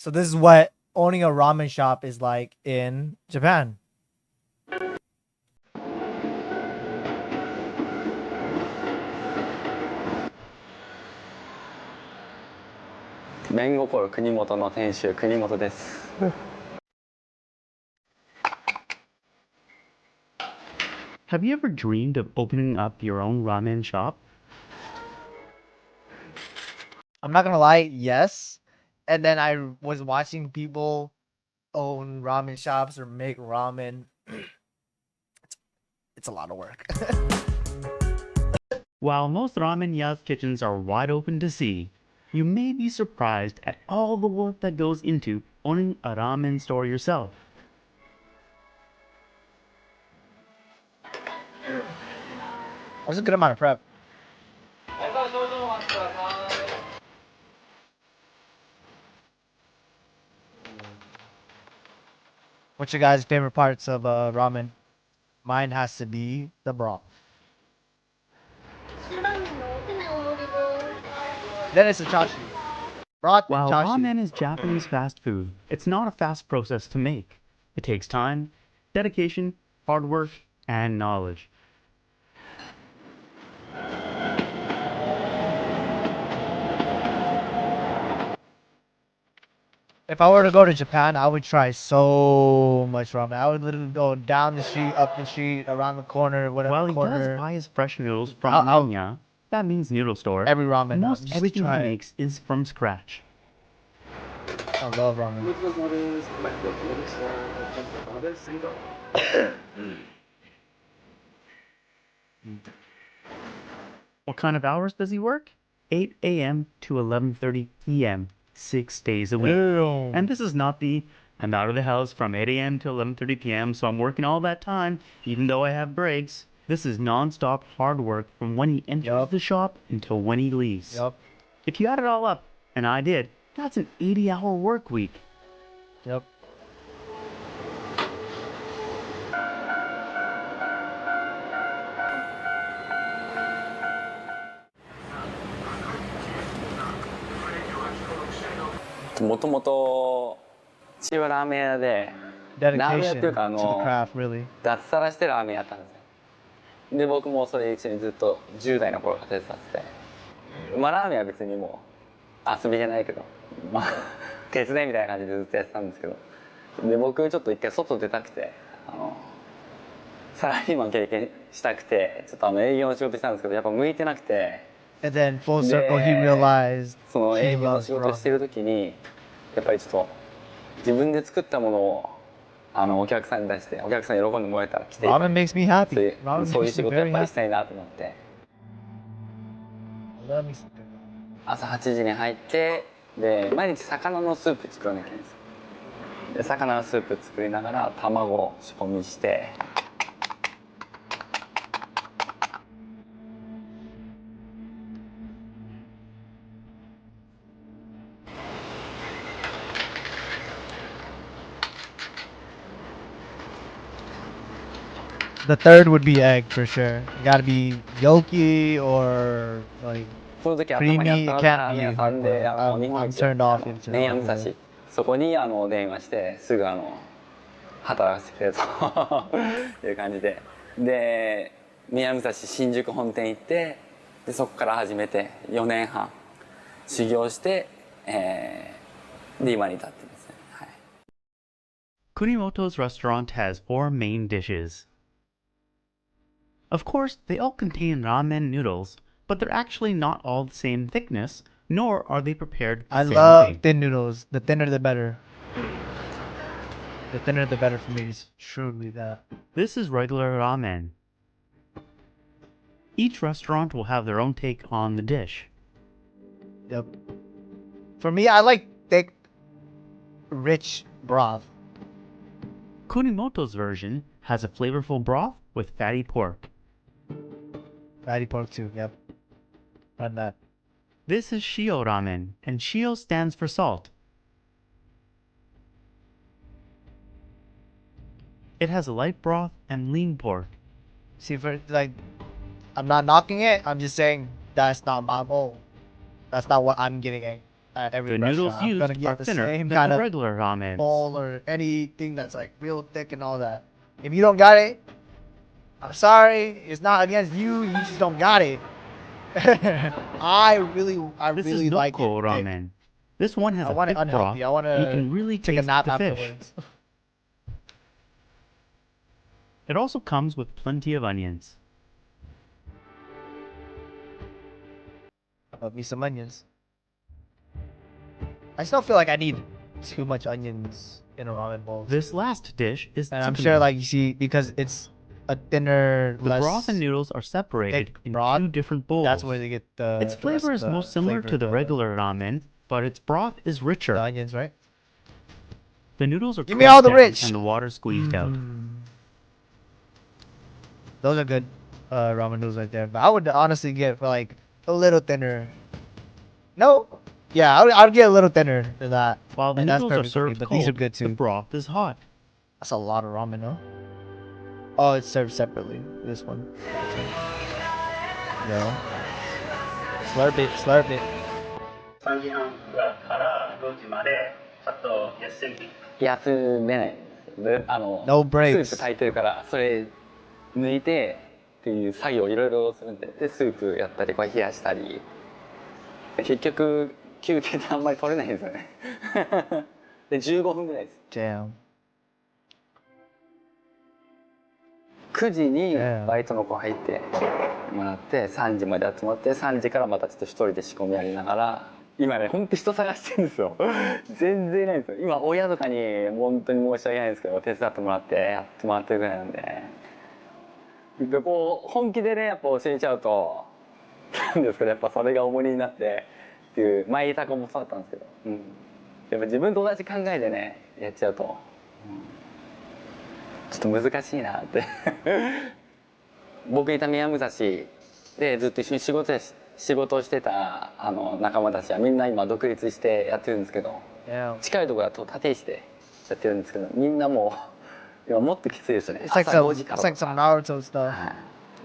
So this is what owning a ramen shop is like in Japan. 麺心国本の店主国本です。Have you ever dreamed of opening up your own ramen shop? I'm not gonna lie, yes. And then I was watching people own ramen shops or make ramen. It's a lot of work. While most ramen ya's kitchens are wide open to see, you may be surprised at all the work that goes into owning a ramen store yourself. That's a good amount of prep. What's your guys' favorite parts of ramen? Mine has to be the broth. Then it's the chashi. Broth and While chashi. ramen is Japanese fast food, it's not a fast process to make. It takes time, dedication, hard work, and knowledge. If I were to go to Japan, I would try so much ramen. I would literally go down the street, up the street, around the corner, whatever While he corner. does buy his fresh noodles from Nanya, that means noodle store, Every ramen. most just everything he try it. makes is from scratch. I love ramen. What kind of hours does he work? 8 a.m. to 11:30 p.m. 6 days a week. Ew. And this is not the I'm out of the house from 8 a.m. to 11:30 p.m. so I'm working all that time even though I have breaks. This is non-stop hard work from when he enters the shop until when he leaves. Yup. If you add it all up, and I did, that's an 80-hour work week. Yep.もともと父はラーメン屋で、ラーメン屋っていう Dedication か to the craft, really. 脱サラしてラーメンやったんですよ。で僕もそれ一緒にずっと10代の頃から手伝ってて、まあラーメンは別にもう遊びじゃないけど、まあ手伝いみたいな感じでずっとやってたんですけど、で僕ちょっと一回外出たくて、サラリーマン経験したくて、ちょっと営業の仕事したんですけど、やっぱ向いてなくて。And then full circle, he realized その he 営業の loves 仕事をしてる ramen. 時にやっぱりちょっと自分で作ったものをお客さんに出してお客さんに喜んでもらえたら来て Ramen makes me happy. そういう仕事やっぱりし happy. たいなと思って Let me see. 朝8時に入ってで毎日魚のスープ作らなきゃいけないんですよ。で魚のスープ作りながら卵を仕込みして。The third would be egg for sure. You gotta be yolky or like その時頭にあっ creamy. た It の can't が be. 屋さんで日 I'm 本一 turned off into 麺屋武蔵 alcohol. そこに電話してすぐ働かせてくれという感じでで宮武蔵新宿本店行ってでそこから始めて4年半修行して、で今に至ってますね、はい、Kunimoto's restaurant has 4 main dishes. Of course, they all contain ramen noodles, but they're actually not all the same thickness, nor are they prepared the I same love way. thin noodles. The thinner the better. The thinner the better for me. Is truly that. This is regular ramen. Each restaurant will have their own take on the dish. Yep. For me, I like thick, rich broth. Kunimoto's version has a flavorful broth with fatty pork. Fatty pork too. Yep. Run that. This is Shio ramen, and Shio stands for salt. It has a light broth and lean pork. See, for like, I'm not knocking it. I'm just saying that's not my goal. That's not what I'm getting at. at every The noodles restaurant. I'm used gonna are get the thinner same than kind the of regular ramen. bowl or anything that's like real thick and all that. If you don't got it, I'm sorry. It's not against you. You just don't got it. I really This is like it. Noko ramen. This one has I a want it thick broth, unhealthy. I want and you to can really take a taste nap the fish. afterwards. It also comes with plenty of onions. Love me some onions. I still feel like I need too much onions in a ramen bowl. This last dish is And I'm tsukume. sure, like, you see, because it's a thinner, The less broth and noodles are separated thick in broth, 2 different bowls. that's where they get the Its the rest flavor of is the most similar flavor, to the regular ramen, but its broth is richer. the onions, right? The noodles are Give me all the crushed down rich. and the water squeezed out. Those are good ramen noodles right there. But I would honestly get for like a little thinner. No, yeah, I'd get a little thinner than that. While the And that's noodles are perfect for me, served but cold, these are good the too. broth is hot. That's a lot of ramen, no? Oh, it's served separately. This one. No. Slurp it, slurp it. 3時半から5時までちょっと休み休めないんですよで No breaks. スープ炊いてるからそれ抜いてっていう作業をいろいろするんでスープやったりこれ冷やしたり結局休憩ってあんまり取れないんですよねで15分ぐらいです Damn. 9時に Yeah. バイトの子入ってもらって3時まで集まって3時からまたちょっと一人で仕込みやりながら今ねほんと人探してるんですよ全然いないんですよ今親とかに本当に申し訳ないんですけど手伝ってもらってやってもらってるぐらいなんでこう本気でねやっぱ教えちゃうとなんですけどやっぱそれが重荷になってっていう前いた子もそうだったんですけど、やっぱ自分と同じ考えでねやっちゃうと、ちょっと難しいなって僕いた宮武蔵でずっと一緒に仕事をしてた仲間たちはみんな今独立してやってるんですけど、近いところだと立石でやってるんですけどみんなもう今もっときついですよね。 It's like 朝 some, 5時から it's like some Naruto stuff.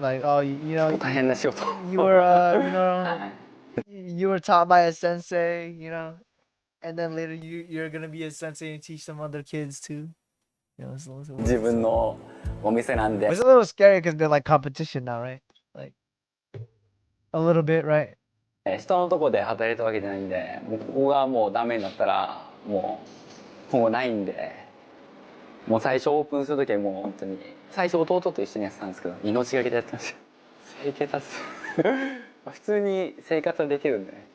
Like, oh, you know, 大変な仕事 you were, you know, you were taught by a sensei, you know, and then later you're gonna be a sensei and teach some other kids too. You know, it's 自分のお店なんで a little scary because they're like competition now, right? Like a little bit, right? 人のとこで働いたわけじゃないんでここがもうダメになったらもう今後ないんでもう最初オープンする時はもう本当に最初弟と一緒にやってたんですけど命がけでやってました生活普通に生活はできるんでね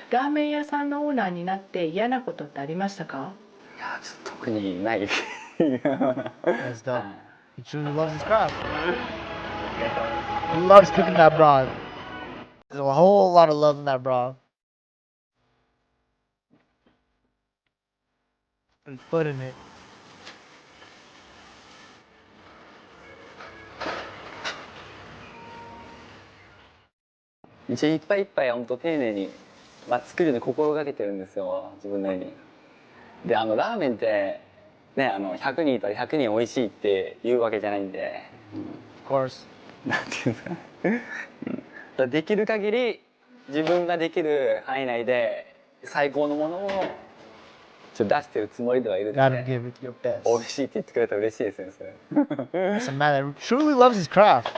ラーメン屋さんのオーナーになって嫌なことってありましたか？いやちょっと特にない That's dope. He truly loves his craft. He loves cooking that broth. There's a whole lot of love in that broth. And foot in it. 一応いっぱいいっぱい本当丁寧に、作るのに心がけてるんですよ自分なりに。でラーメンってね100人いたら100人美味しいって言うわけじゃないんで Of course. なんていうんですかできる限り自分ができる範囲内で最高のものをちょっと出してるつもりではいるん Gotta で give it your best. 美味しいって言ってくれたら嬉しいですねそれ It's a man that truly loves his craft.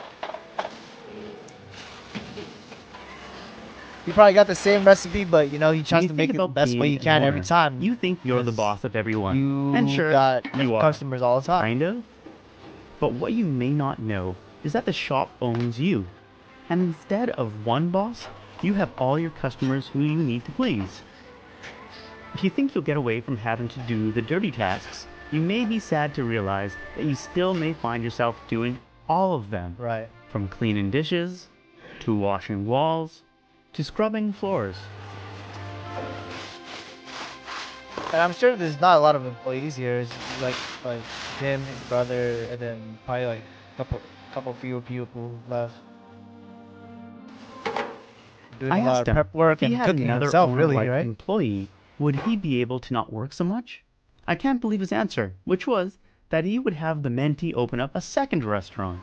He probably got the same recipe, but you know he tries You to think make it the about best way being he an can every owner. time. You think you're the Because boss of everyone. You And sure, got you are. customers all the time. Kind of. But what you may not know is that the shop owns you. And instead of one boss, you have all your customers who you need to please. If you think you'll get away from having to do the dirty tasks, you may be sad to realize that you still may find yourself doing all of them. Right. From cleaning dishes, to washing walls, to scrubbing floors. And I'm sure there's not a lot of employees here. It's like him, his brother, and then probably like couple few people left. Doing I a lot asked of him, prep work if he and had cooking another himself, really, owner-like right? employee, would he be able to not work so much? I can't believe his answer, which was that he would have the mentee open up a second restaurant.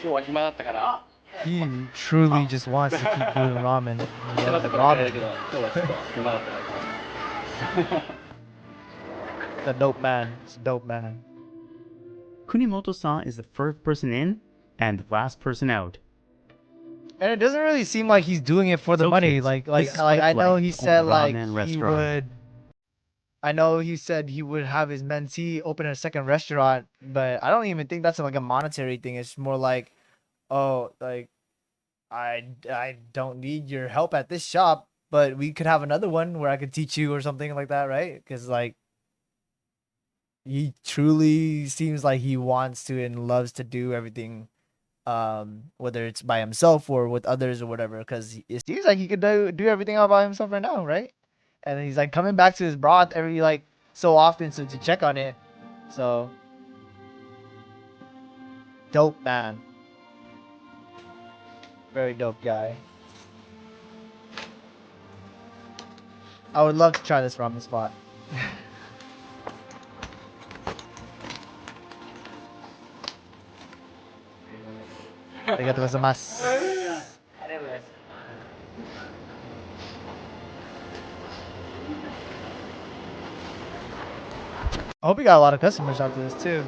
今日は暇だったから He truly just wants to keep doing ramen. He 暇だっ loves たから帰れる ramen. けど今日はちょっと暇だったから The dope man. It's a dope man. Kunimoto-san is the first person in and the last person out. And it doesn't really seem like he's doing it for the So money. kids, Like this is I what know life he at said a like ramen he restaurant. would. I know he said he would have his mentee open a second restaurant, but I don't even think that's like a monetary thing. It's more like, oh, like I don't need your help at this shop, but we could have another one where I could teach you or something like that, right? Because like he truly seems like he wants to and loves to do everything, whether it's by himself or with others or whatever. Because it seems like he could do everything all by himself right now, right? And he's like coming back to his broth every like so often so to check on it. So dope man. Very dope guy. I would love to try this ramen spot. Arigatou gozaimasu. I hope we got a lot of customers after this too.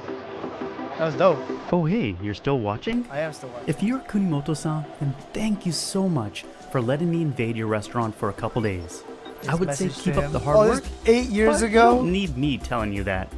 That was dope. Oh hey, you're still watching? I am still watching. If you're Kunimoto-san, then thank you so much for letting me invade your restaurant for a couple days. I would say Message keep to up him. the hard Oh, work. this 8 years but ago? You don't need me telling you that.